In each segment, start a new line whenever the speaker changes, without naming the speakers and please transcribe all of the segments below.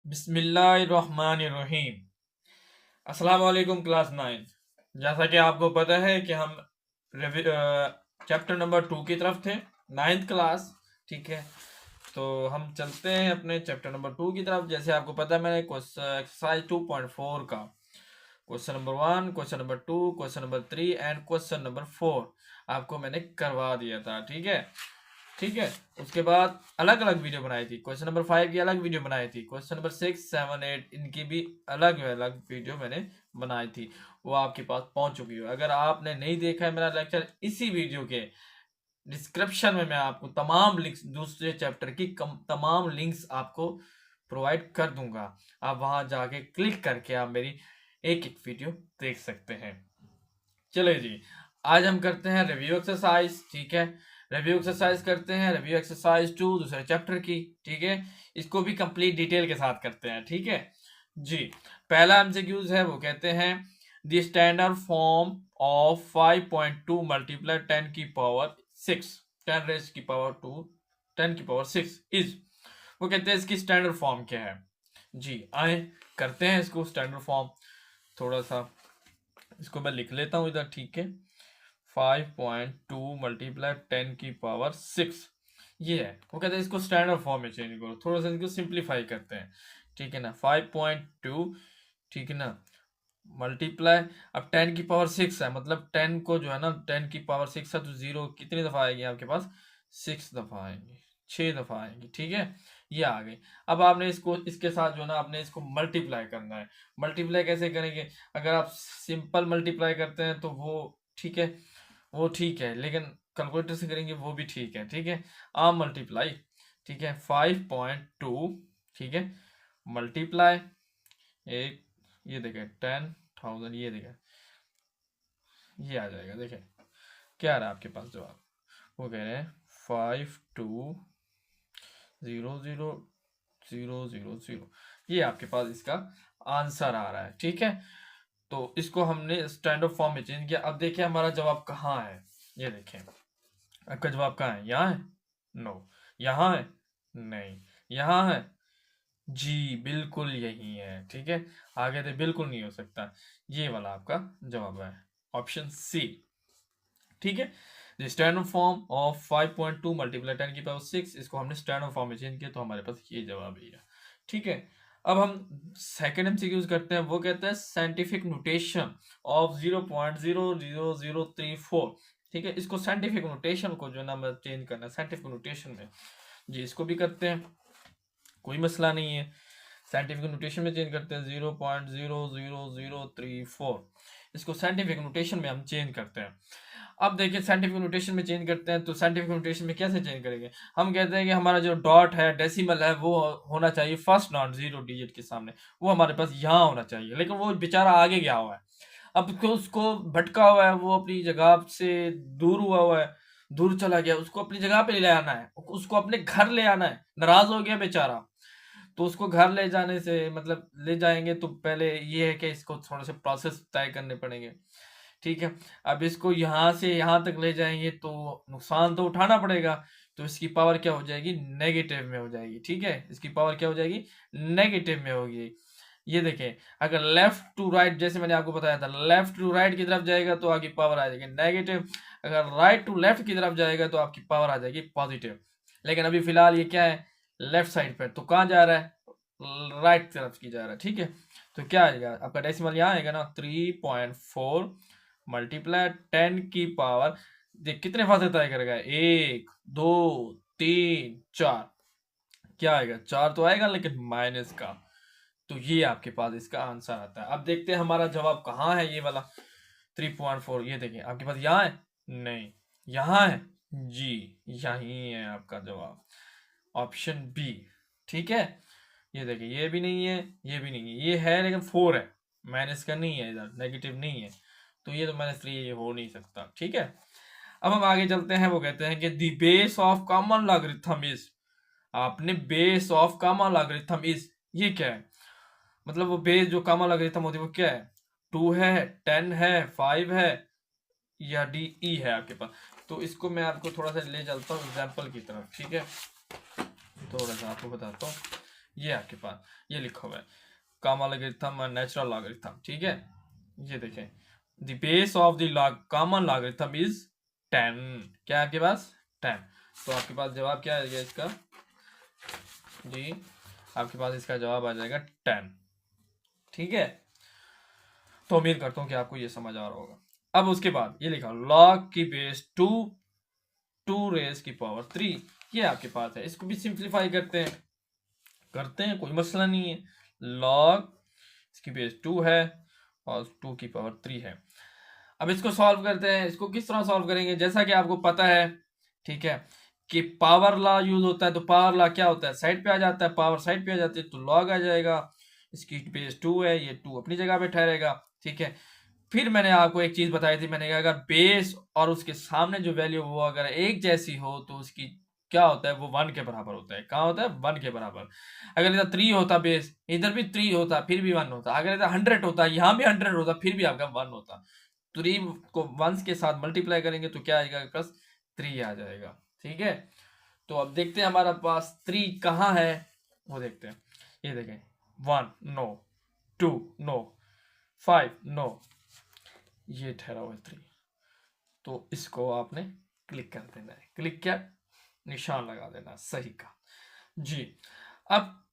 बिस्मिल्लाहिर्रहमानिर्रहीम। अस्सलाम वालेकुम क्लास 9। जैसा कि आपको पता है कि हम चैप्टर नंबर 2 की तरफ थे, 9th क्लास। ठीक है, तो हम चलते हैं अपने चैप्टर नंबर 2 की तरफ। जैसे आपको पता है, मैंने एक्सरसाइज 2.4 का question number 1, question number 2, question number 3 and question number 4 आपको मैंने करवा दिया था। ठीक है, ठीक है। उसके बाद अलग अलग वीडियो बनाई थी। क्वेश्चन नंबर 5 की अलग वीडियो बनाई थी। क्वेश्चन नंबर 6, 7, 8 इनकी भी अलग अलग वीडियो मैंने बनाई थी। वो आपके पास पहुंच चुकी है। अगर आपने नहीं देखा है मेरा लेक्चर, इसी वीडियो के डिस्क्रिप्शन में मैं आपको तमाम लिंक्स, दूसरे चैप्टर की तमाम लिंक्स आपको प्रोवाइड कर दूंगा। आप वहां जाके क्लिक करके आप मेरी एक एक वीडियो देख सकते हैं। चलिए जी, आज हम करते हैं रिव्यू एक्सरसाइज। ठीक है, रिव्यू एक्सरसाइज करते हैं, रिव्यू एक्सरसाइज 2 दूसरे चैप्टर की। ठीक है, इसको भी कंप्लीट डिटेल के साथ करते हैं। ठीक है जी। पहला एमसीक्यूज है, वो कहते हैं the standard form of 5.2 multiply 10 की पावर 6, 10 रेज की पावर 2, 10 की पावर 6 इज। वो कहते हैं इसकी स्टैंडर्ड फॉर्म क्या है जी। आए करते हैं इसको स्टैंडर्ड फॉर्म। थोड़ा सा इसको मैं लिख लेता हूँ इधर। ठीक है, 5.2 मल्टीप्लाई 10 की पावर 6 ये है। वो कहते हैं इसको स्टैंडर्ड फॉर्म में चेंज करो, थोड़ा सा इसको सिंप्लीफाई करते हैं। ठीक है ना, 5.2, ठीक है ना, मल्टीप्लाई, अब 10 की पावर 6 है, मतलब 10 को जो है ना, 10 की पावर 6 है तो जीरो कितनी दफा आएगी आपके पास? 6 दफा आएंगे, 6 दफा आएंगी। ठीक है, ये आ गई। अब आपने इसको इसके साथ जो है ना, आपने इसको मल्टीप्लाई करना है। मल्टीप्लाई कैसे करेंगे? अगर आप सिंपल मल्टीप्लाई करते हैं तो वो ठीक है, वो ठीक है, लेकिन कैलकुलेटर से करेंगे वो भी ठीक है। ठीक है, आम मल्टीप्लाई। ठीक है, 5.2, ठीक है, मल्टीप्लाई एक, ये देखें 10,000, ये देखें, ये आ जाएगा। देखें क्या आ रहा है आपके पास जवाब। वो कह रहे हैं 52,000,000, ये आपके पास इसका आंसर आ रहा है। ठीक है, तो इसको हमने स्टैंडर्ड फॉर्म में चेंज किया। अब देखिए हमारा जवाब कहाँ है। ये देखें आपका जवाब कहाँ है? यहाँ है? नो। यहाँ है? नहीं। यहाँ है? जी बिल्कुल यही है। ठीक है, आगे तो बिल्कुल नहीं हो सकता। ये वाला आपका जवाब है, ऑप्शन सी। ठीक है, the standard form of 5.2 multiply 10 की पावर 6, इसको हमने स्टैंडर्ड फॉर्म में चेंज किया तो हमारे पास ये जवाब ही है। ठीक है, अब हम सेकेंड एमसीक्यूज करते हैं। वो कहता है साइंटिफिक नोटेशन ऑफ 0.00034। ठीक है, इसको साइंटिफिक नोटेशन को जो ना चेंज करना है साइंटिफिक नोटेशन में जी। इसको भी करते हैं, कोई मसला नहीं है। साइंटिफिक नोटेशन में चेंज करते हैं 0.00034, इसको साइंटिफिक नोटेशन में हम चेंज करते हैं। अब देखिए साइंटिफिक नोटेशन में चेंज करते हैं तो साइंटिफिक नोटेशन में कैसे चेंज करेंगे? हम कहते हैं कि हमारा जो डॉट है, डेसिमल है, वो होना चाहिए फर्स्ट नॉट 0 डिजिट के सामने, वो हमारे पास यहाँ होना चाहिए। लेकिन वो बेचारा आगे गया हुआ है, अब तो उसको भटका हुआ है, वो अपनी जगह से दूर हुआ है, दूर चला गया। उसको अपनी जगह पे ले आना है, उसको अपने घर ले आना है। नाराज हो गया बेचारा, तो उसको घर ले जाने से मतलब ले जाएंगे तो पहले ये है कि इसको थोड़े से प्रोसेस तय करने पड़ेंगे। ठीक है, अब इसको यहाँ से यहाँ तक ले जाएंगे तो नुकसान तो उठाना पड़ेगा, तो इसकी पावर क्या हो जाएगी? नेगेटिव में हो जाएगी। ठीक है, इसकी पावर क्या हो जाएगी? नेगेटिव में होगी। ये देखें, अगर लेफ्ट टू राइट, जैसे मैंने आपको बताया था, लेफ्ट टू राइट की तरफ जाएगा तो आपकी पावर आ जाएगी नेगेटिव, अगर राइट टू लेफ्ट की तरफ जाएगा तो आपकी पावर आ जाएगी पॉजिटिव। लेकिन अभी फिलहाल ये क्या है? लेफ्ट साइड पर, तो कहाँ जा रहा है? राइट तरफ की जा रहा है। ठीक है, तो क्या आएगा आपका डेसिमल? यहाँ आएगा ना, 3.4 मल्टीप्लाई 10 की पावर, देख कितने फासले तय करेगा, 1, 2, 3, 4, क्या आएगा? 4 तो आएगा, लेकिन माइनस का। तो ये आपके पास इसका आंसर आता है। अब देखते हैं हमारा जवाब कहाँ है। ये वाला 3.4, ये देखिए आपके पास यहाँ है? नहीं, यहाँ है जी, यही है आपका जवाब, ऑप्शन बी। ठीक है, ये देखिए ये भी नहीं है, ये भी नहीं है, ये है लेकिन 4 है, माइनस का नहीं है, इधर नेगेटिव नहीं है, तो ये तो -3 ये हो नहीं सकता। ठीक है, अब हम आगे चलते हैं। वो कहते हैं कि the base of common logarithm is, आपने base of common logarithm is, ये क्या है? मतलब वो बेस जो कॉमन लॉगरिथम होती है वो क्या है? 2 है, 10 है, 5 है, या डी ई है आपके पास? तो इसको मैं आपको थोड़ा सा ले चलता हूँ एग्जाम्पल की तरफ। ठीक है, थोड़ा सा आपको बताता हूँ ये आपके पास ये लिखा हुआ है कॉमन लॉगरिथम और नेचुरल लॉगरिथम, ठीक है। ये देखें the base of the common logarithm is 10, क्या आपके पास 10। तो आपके पास जवाब क्या आएगा इसका जी, आपके पास इसका जवाब आ जाएगा 10, ठीक है। तो उम्मीद करता हूँ कि आपको ये समझ आ रहा होगा। अब उसके बाद ये लिखा लॉग की बेस 2 रेज की पावर 3, ये आपके पास है। इसको भी सिंप्लीफाई करते हैं, कोई मसला नहीं है। लॉग इसकी बेस 2 है और 2 की पावर 3 है। अब इसको सॉल्व करते हैं। इसको किस तरह सॉल्व करेंगे, जैसा कि आपको पता है, ठीक है, कि पावर लॉ यूज होता है। तो पावर लॉ क्या होता है, साइड पे आ जाता है, पावर साइड पे आ जाती है तो लॉग आ जाएगा। इसकी बेस 2 है, ये 2 अपनी जगह पे ठहरेगा, ठीक है। फिर मैंने आपको एक चीज बताई थी, मैंने कहा अगर बेस और उसके सामने जो वैल्यू वो अगर एक जैसी हो तो उसकी क्या होता है, वो 1 के बराबर होता है। कहाँ होता है, 1 के बराबर। अगर इधर 3 होता बेस, इधर भी 3 होता फिर भी 1 होता। अगर इधर 100 होता, यहाँ भी 100 होता, फिर भी आपका 1 होता। 3 को 1 के साथ मल्टीप्लाई करेंगे तो क्या आएगा, प्लस 3 आ जाएगा, ठीक है। तो अब देखते हैं हमारा पास 3 कहाँ है, वो देखते हैं। ये देखें 1 नो, 2 नो, 5 नो, ये ठहरा हुआ है 3। तो इसको आपने क्लिक कर देना है। क्लिक क्या, निशान लगा देना, सही का जी। अब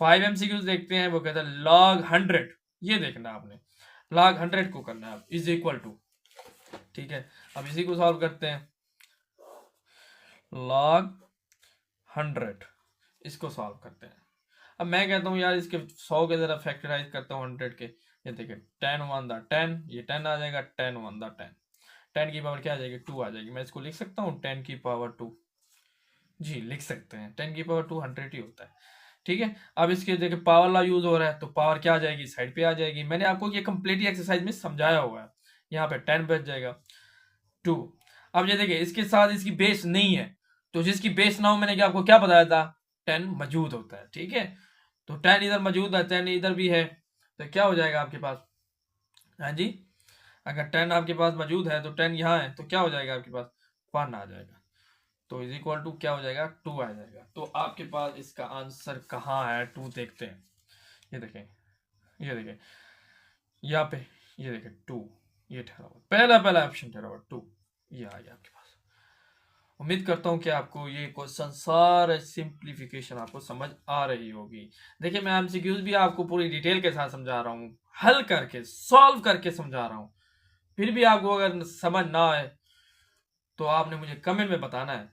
5 MCQs देखते हैं। वो कहता है log 100, ये देखना आपने, log 100 को करना है इज इक्वल टू, ठीक है। अब इसी को सॉल्व करते हैं। log 100 इसको सॉल्व करते हैं। अब मैं कहता हूँ यार इसके 100 के जरा फैक्टराइज करता हूँ 100 के। ये देखिए 10 1 द 10, ये 10 आ जाएगा, 10 1 द 10, 10 की पावर क्या आ जाएगी, 2 आ जाएगी। मैं इसको लिख सकता हूँ 10 की पावर 2, जी लिख सकते हैं। 10 की पावर 2 100 ही होता है, ठीक है। अब इसके देखिए पावर लॉ यूज हो रहा है तो पावर क्या आ जाएगी, साइड पे आ जाएगी। मैंने आपको ये कंप्लीट एक्सरसाइज में समझाया हुआ है। यहाँ पे 10 बच जाएगा 2। अब ये देखिए इसके साथ इसकी बेस नहीं है, तो जिसकी बेस ना हो, मैंने आपको क्या बताया था, 10 मौजूद होता है, ठीक है। तो 10 इधर मौजूद है, 10 इधर भी है, तो क्या हो जाएगा आपके पास, हाँ जी, अगर 10 आपके पास मौजूद है तो 10 यहाँ है तो क्या हो जाएगा आपके पास, 1 आ जाएगा। तो इज इक्वल टू क्या हो जाएगा, 2 आ जाएगा। तो आपके पास इसका आंसर कहाँ है, 2 देखते हैं। ये देखें, ये देखें यहाँ पे, ये देखें 2, ये ठहरा हुआ पहला ऑप्शन ठहरा हुआ 2, ये आ गया आपके पास। उम्मीद करता हूँ कि आपको ये क्वेश्चन सारे सिंप्लीफिकेशन आपको समझ आ रही होगी। देखिए मैं एमसीक्यूज भी आपको पूरी डिटेल के साथ समझा रहा हूँ, हल करके सॉल्व करके समझा रहा हूँ। फिर भी आपको अगर समझ ना आए तो आपने मुझे कमेंट में बताना है,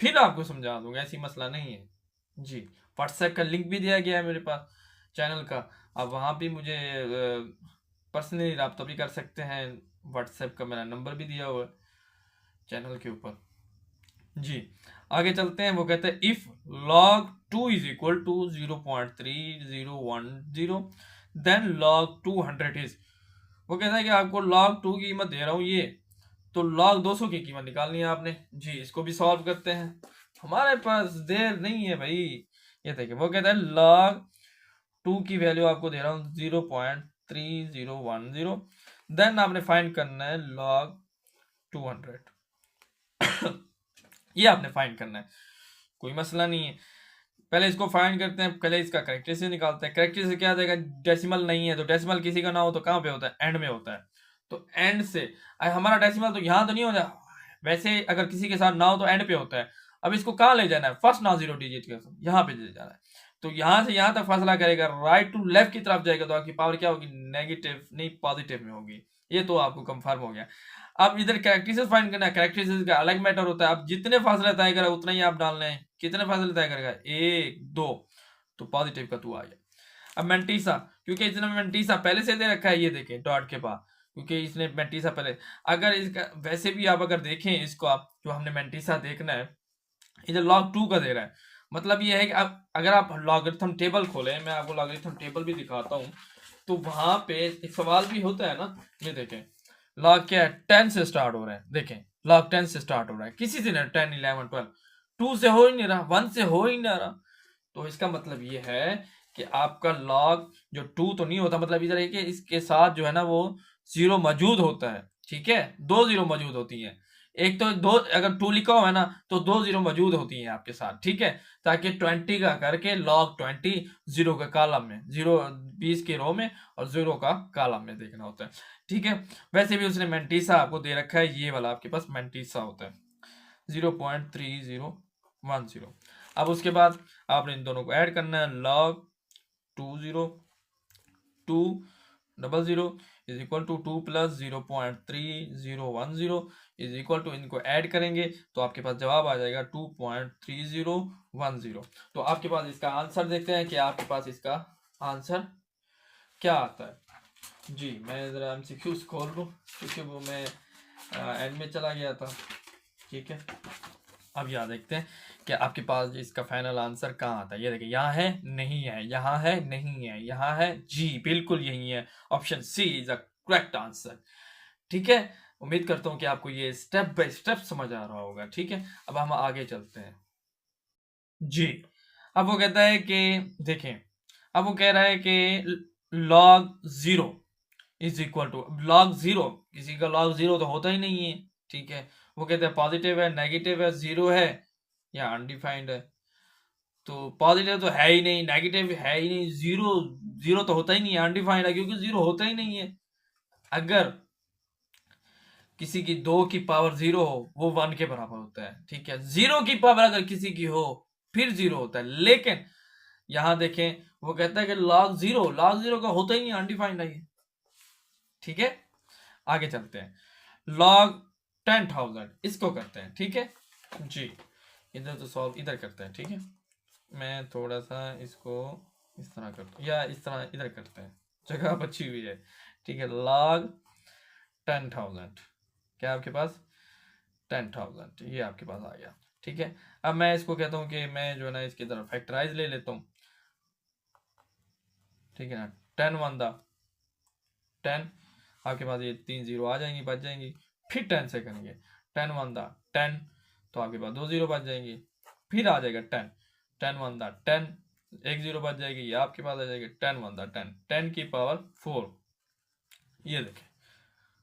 फिर आपको समझा दूंगा, ऐसी मसला नहीं है जी। व्हाट्सएप का लिंक भी दिया गया है मेरे पास चैनल का, आप वहाँ भी मुझे पर्सनली रब्ता भी कर सकते हैं। व्हाट्सएप का मेरा नंबर भी दिया हुआ है चैनल के ऊपर जी। आगे चलते हैं। वो कहते हैं if log 2 is equal to 0.3010 then log 200 is. वो कहता है कि आपको log 2 की कीमत दे रहा हूँ ये, तो log 200 की कीमत निकालनी है आपने जी। इसको भी सॉल्व करते हैं, हमारे पास देर नहीं है भाई। ये देखिए वो कहता है log 2 की वैल्यू आपको दे रहा हूँ 0.3010, देन आपने फाइंड करना है log 200 ये आपने फाइंड करना है, कोई मसला नहीं है। पहले इसको फाइंड करते हैं, पहले इसका करेक्टरिस्टिक निकालते हैं। करेक्टरिस्टिक क्या देगा, डेसिमल नहीं है तो डेसिमल किसी का ना हो तो कहाँ पे होता है, एंड में होता है। तो एंड से हमारा डेसिमल तो यहाँ तो नहीं हो जाए, वैसे अगर किसी के साथ ना हो तो एंड पे होता है। अब इसको कहाँ ले जाना है, फर्स्ट ना 0 डिजिट के यहाँ पे ले जाना है। तो यहाँ से यहाँ तक फासला करेगा, राइट टू लेफ्ट की तरफ जाएगा तो आपकी पावर क्या होगी, नेगेटिव नहीं पॉजिटिव में होगी। ये तो आपको कंफर्म हो गया। अब इधर कैरेक्टरिस्टिक फाइंड करना है, कैरेक्टरिस्टिक का अलग मैटर होता है। अब जितने फासले तय करेगा उतना ही आप डालना है। कितने फासले तय करेगा, 1 2, तो पॉजिटिव का 2 आ गया। अब मेंटीसा, क्योंकि इसने मेंटीसा पहले से दे रखा है, ये देखें डॉट के बाद, क्योंकि इसने मेंटीसा पहले, अगर इसका वैसे भी आप अगर देखें इसको, आप जो हमने मेंटीसा देखना है इधर log 2 का दे रहा है। मतलब ये है कि अब अगर आप लॉगरिथम टेबल खोलें, मैं आपको लॉगरिथम टेबल भी दिखाता हूँ, तो वहां पे एक सवाल भी होता है ना। ये देखें लॉग क्या है, 10 से स्टार्ट हो रहा है, देखें लॉग 10 से स्टार्ट हो रहा है, किसी से नहीं, 10 11 12, 2 से हो ही नहीं रहा, 1 से हो ही नहीं रहा। तो इसका मतलब ये है कि आपका लॉग जो 2 तो नहीं होता, मतलब इधर है कि इसके साथ जो है ना वो 0 मौजूद होता है, ठीक है, 2 0 मौजूद होती हैं। एक तो दो, अगर 2 लिखा हुआ है ना तो 2 जीरो मौजूद होती हैं आपके साथ, ठीक है, ताकि 20 का करके log 20 जीरो के कॉलम में, 20 की रो में और 0 का कॉलम में देखना होता है, ठीक है। वैसे भी उसने मेंटीसा आपको दे रखा है, ये वाला आपके पास मेंटीसा होता है 0.3010। अब उसके बाद आपने इन दोनों को ऐड करना है, log 20200 इज इक्वल टू 2 प्लस 0.3010 इज इक्वल टू, इनको ऐड करेंगे तो आपके पास जवाब आ जाएगा 2.3010। तो आपके पास इसका आंसर देखते हैं कि आपके पास इसका आंसर क्या आता है। जी मैं जरा एमसीक्यूज खोल लूँ क्योंकि वो मैं एंड में चला गया था, ठीक है। अब यहाँ देखते हैं कि आपके पास इसका फाइनल आंसर कहाँ आता है। ये देखिए, यहाँ है नहीं है, यहाँ है नहीं है, यहाँ है, जी बिल्कुल यही है, option C is a correct answer, ठीक है। उम्मीद करता हूँ कि आपको ये स्टेप बाय स्टेप समझ आ रहा होगा, ठीक है। अब हम आगे चलते हैं जी। अब वो कहता है कि देखें, अब वो कह रहा है कि log 0 is equal to, log 0, किसी का log 0 तो होता ही नहीं है, ठीक है। वो कहते हैं पॉजिटिव है, नेगेटिव है, जीरो है या अनडिफाइंड है। तो पॉजिटिव तो है ही नहीं, नेगेटिव है ही नहीं, जीरो, जीरो तो होता ही नहीं है, अनडिफाइंड है क्योंकि जीरो होता ही नहीं है। अगर किसी की 2 की पावर 0 हो वो 1 के बराबर होता है, ठीक है। 0 की पावर अगर किसी की हो फिर 0 होता है, लेकिन यहां देखें वो कहता है कि log 0, log 0 का होता ही नहीं, अनडिफाइंड है ये, ठीक है। आगे चलते हैं, log 10,000 इसको करते हैं, ठीक है जी। इधर तो सॉल्व इधर करते हैं, ठीक है। मैं थोड़ा सा इसको इस तरह करता हूँ या इस तरह इधर करते हैं, जगह बची हुई है, ठीक है। log 10,000 क्या आपके पास 10,000, ये आपके पास आ गया, ठीक है। अब मैं इसको कहता हूँ कि मैं जो है ना इसकी तरफ फैक्टराइज ले लेता हूँ, ठीक है ना। 10 वन दा 10, आपके पास ये 3 जीरो आ जाएंगी, बच जाएंगी, फिर 10 से करेंगे, 10 वन दा 10, तो आपके पास 2 जीरो बच जाएंगी, फिर आ जाएगा 10, 10 वन दा 10, एक जीरो बच जाएगी, ये आपके पास आ जाएगी 10 वन दा 10, 10 की पावर 4, ये देखें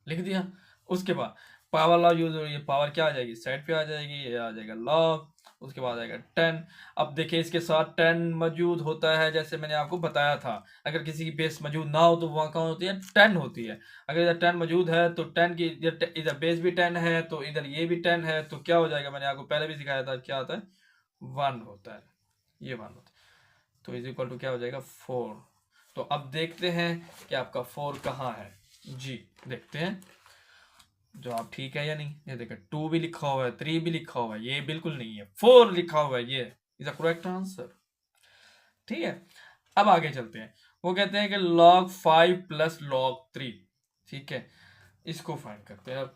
लिख दिया। उसके बाद पावर लॉ यूज हो रही है, पावर क्या आ जाएगी साइड पे आ जाएगी, ये आ जाएगा लॉग, उसके बाद आएगा 10। अब देखिए इसके साथ 10 मौजूद होता है, जैसे मैंने आपको बताया था, अगर किसी की बेस मौजूद ना हो तो वहाँ कौन होती है 10 होती है। अगर इधर 10 मौजूद है तो 10 की इधर बेस भी 10 है तो इधर ये भी 10 है, तो क्या हो जाएगा, मैंने आपको पहले भी सिखाया था क्या होता है 1 होता है, ये 1 होता है, तो इज इक्वल टू क्या हो जाएगा 4। तो अब देखते हैं कि आपका 4 कहाँ है, जी देखते हैं जवाब ठीक है या नहीं। ये देखिए 2 भी लिखा हुआ है, 3 भी लिखा हुआ है, ये बिल्कुल नहीं है, 4 लिखा हुआ है, ये इज अ करेक्ट आंसर, ठीक है। अब आगे चलते हैं, वो कहते हैं कि log 5 प्लस log 3, ठीक है, इसको फाइंड करते हैं।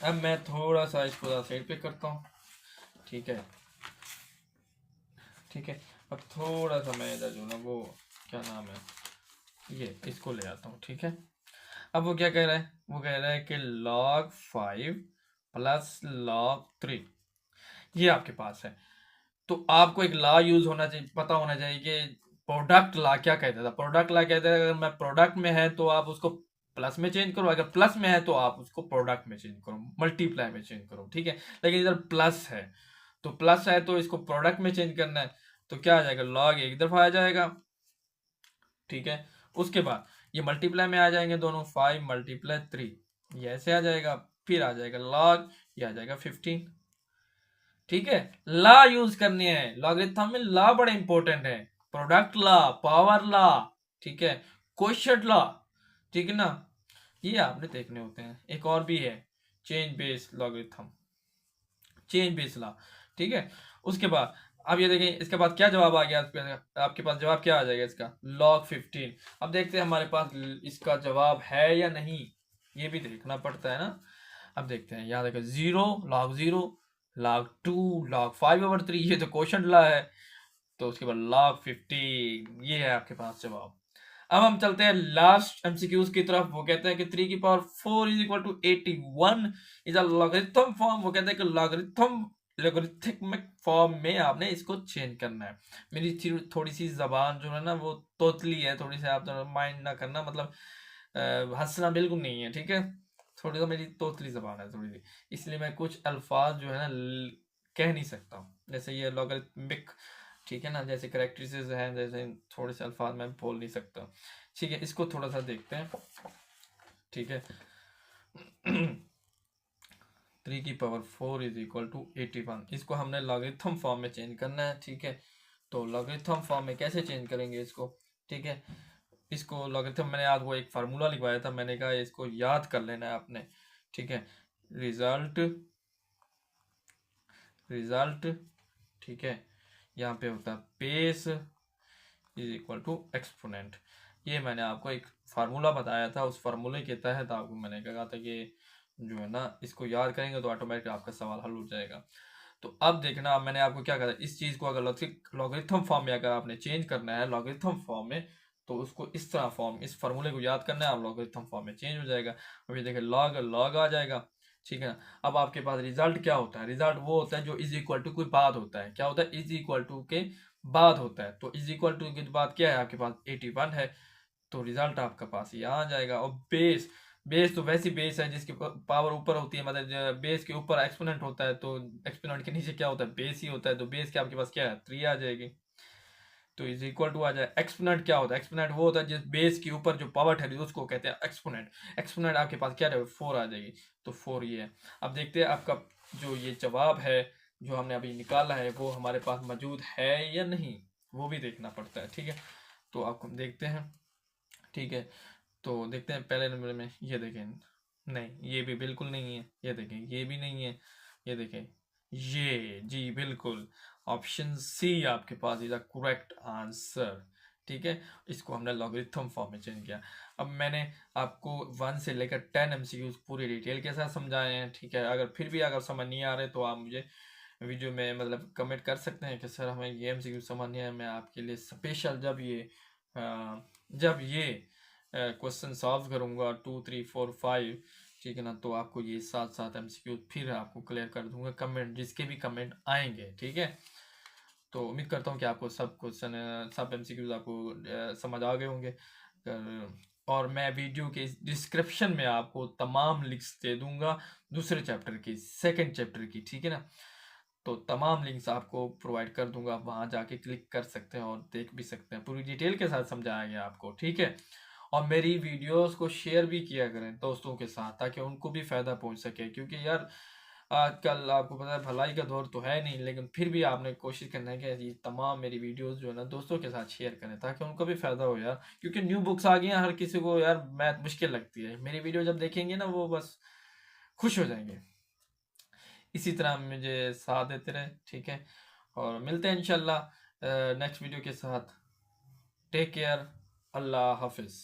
अब मैं थोड़ा सा इसको साइड पे करता हूँ, ठीक है, ठीक है। अब थोड़ा सा मैं इधर जो ना वो क्या नाम है ये इसको ले आता हूँ, ठीक है। अब वो क्या कह रहा है, वो कह रहा है कि log 5 प्लस log 3, ये आपके पास है। तो आपको एक लॉ यूज होना चाहिए, पता होना चाहिए कि प्रोडक्ट लॉ क्या कहता था। प्रोडक्ट लॉ कहता है अगर मैं प्रोडक्ट में है तो आप उसको प्लस में चेंज करो, अगर प्लस में है तो आप उसको प्रोडक्ट में चेंज करो, मल्टीप्लाई में चेंज करो, ठीक है। लेकिन इधर प्लस है, तो प्लस है तो इसको प्रोडक्ट में चेंज करना है, तो क्या आ जाएगा लॉग एक दफा आ जाएगा, ठीक है। उसके बाद ये मल्टीप्लाई में आ जाएंगे दोनों, 5 मल्टीप्लाई 3, ये ऐसे आ जाएगा, फिर आ जाएगा लॉग, ये आ जाएगा 15, ठीक है। ला यूज करनी है, लॉगरिथम में ला बड़े इंपॉर्टेंट है, प्रोडक्ट ला, पावर ला, ठीक है, क्वोशिएंट ला, ठीक है ना, ये आपने देखने होते हैं। एक और भी है change base logarithm, change base law, ठीक है। उसके बाद अब ये देखें इसके बाद क्या जवाब आ गया, आपके पास जवाब क्या आ जाएगा इसका log 15। अब देखते हैं हमारे पास इसका जवाब है या नहीं, ये भी देखना पड़ता है ना। अब देखते हैं, यहाँ देखो 0 log 0 log 2 log 5/3, ये तो क्वोशिएंट ला है, तो उसके बाद log 15, ये है आपके पास जवाब। अब हम चलते हैं लास्ट एमसीक्यूज की तरफ। वो कहते हैं कि 3 की power 4 is equal to 81 is a logarithm form. वो कहते हैं कि लॉगरिथम लॉगरिथमिक फॉर्म में आपने इसको चेंज करना है। मेरी थोड़ी सी जबान जो है ना वो तोतली है, थोड़ी सी आप माइंड ना करना, मतलब हंसना बिल्कुल नहीं है, ठीक है, थोड़ी सा मेरी तोतली ज़बान है थोड़ी सी, इसलिए मैं कुछ अल्फाज जो है ना कह नहीं सकता हूँ, जैसे ये लॉगरिथमिक, ठीक है ना, जैसे करेक्टरिस्टिक्स हैं, जैसे थोड़े से अल्फाज मैं बोल नहीं सकता। ठीक है, इसको थोड़ा सा देखते हैं। ठीक है 3 की पावर 4 इज इक्वल टू 81, इसको हमने लॉगरिथम फॉर्म में चेंज करना है। ठीक है, तो लॉगरिथम फॉर्म में कैसे चेंज करेंगे इसको? ठीक है, इसको लॉगरिथम, मैंने आज वो एक फार्मूला लिखवाया था, मैंने कहा इसको याद कर लेना है आपने। ठीक है, रिजल्ट रिजल्ट ठीक है, यहाँ पे होता है base is equal to exponent. ये मैंने आपको एक फार्मूला बताया था, उस फार्मूले के तहत आपको मैंने कहा था कि जो है ना इसको याद करेंगे तो ऑटोमेटिक आपका सवाल हल हो जाएगा। तो अब देखना, मैंने आपको क्या कहा, इस चीज़ को अगर लॉगरिथम फॉर्म में अगर आपने चेंज करना है लॉगरिथम फॉर्म में, तो उसको इस तरह फॉर्म, इस फार्मूले को याद करना है, आप लॉगरिथम फॉर्म में चेंज हो जाएगा। अभी देखिए लॉग लॉग आ जाएगा। ठीक है ना, अब आपके पास रिजल्ट क्या होता है? रिजल्ट वो होता है जो इज इक्वल टू के बाद होता है। क्या होता है? इज इक्वल टू के बाद होता है। तो इज इक्वल टू के बाद क्या है आपके पास? 81 है, तो रिजल्ट आपका पास यहाँ आ जाएगा। और बेस, बेस तो वैसी बेस है जिसकी पावर ऊपर होती है, मतलब बेस के ऊपर एक्सपोनेंट होता है, तो एक्सपोनेंट के नीचे क्या होता है? बेस ही होता है, तो बेस के आपके पास क्या है? 3 आ जाएगी, तो इज इक्वल टू आ जाए। एक्सपोनेंट क्या होता है? एक्सपोनेंट वो होता है जिस बेस के ऊपर जो पावर ठहरी उसको कहते हैं एक्सपोनेंट। एक्सपोनेंट आपके पास क्या है? 4 आ जाएगी, तो 4 ये है। अब देखते हैं आपका जो ये जवाब है जो हमने अभी निकाला है वो हमारे पास मौजूद है या नहीं, वो भी देखना पड़ता है। ठीक है, तो आपको देखते हैं। ठीक है, तो देखते हैं पहले नंबर में, ये देखें, नहीं ये भी बिल्कुल नहीं है, ये देखें ये भी नहीं है, ये देखें ये, जी बिल्कुल ऑप्शन सी आपके पास इज अ करेक्ट आंसर। ठीक है, इसको हमने लॉगरिथम फॉर्म में चेंज किया। अब मैंने आपको 1 से लेकर 10 एमसीक्यूज पूरी डिटेल के साथ समझाए हैं। ठीक है, अगर फिर भी अगर समझ नहीं आ रहे तो आप मुझे वीडियो में मतलब कमेंट कर सकते हैं कि सर हमें ये एमसीक्यू समझ नहीं है, मैं आपके लिए स्पेशल जब ये क्वेश्चन सॉल्व करूंगा 2 3 4 5, ठीक है ना, तो आपको ये 7 एमसीक्यू फिर आपको क्लियर कर दूंगा, कमेंट जिसके भी कमेंट आएंगे। ठीक है, तो उम्मीद करता हूँ कि आपको सब क्वेश्चन सब एमसीक्यूज आपको समझ आ गए होंगे। और मैं वीडियो के डिस्क्रिप्शन में आपको तमाम लिंक्स दे दूंगा दूसरे चैप्टर की, सेकंड चैप्टर की। ठीक है ना, तो तमाम लिंक्स आपको प्रोवाइड कर दूंगा, आप वहाँ जाके क्लिक कर सकते हैं और देख भी सकते हैं, पूरी डिटेल के साथ समझाया गया आपको। ठीक है, और मेरी वीडियोस को शेयर भी किया करें दोस्तों के साथ ताकि उनको भी फ़ायदा पहुंच सके, क्योंकि यार आजकल आपको पता है भलाई का दौर तो है नहीं, लेकिन फिर भी आपने कोशिश करना है कि ये तमाम मेरी वीडियोस जो है ना दोस्तों के साथ शेयर करें ताकि उनको भी फ़ायदा हो यार, क्योंकि न्यू बुक्स आ गई हैं, हर किसी को यार मैथ मुश्किल लगती है, मेरी वीडियो जब देखेंगे ना वो बस खुश हो जाएंगे। इसी तरह मुझे साथ देते रहे। ठीक है, और मिलते हैं इंशाल्लाह नेक्स्ट वीडियो के साथ। टेक केयर, अल्लाह हाफिज़।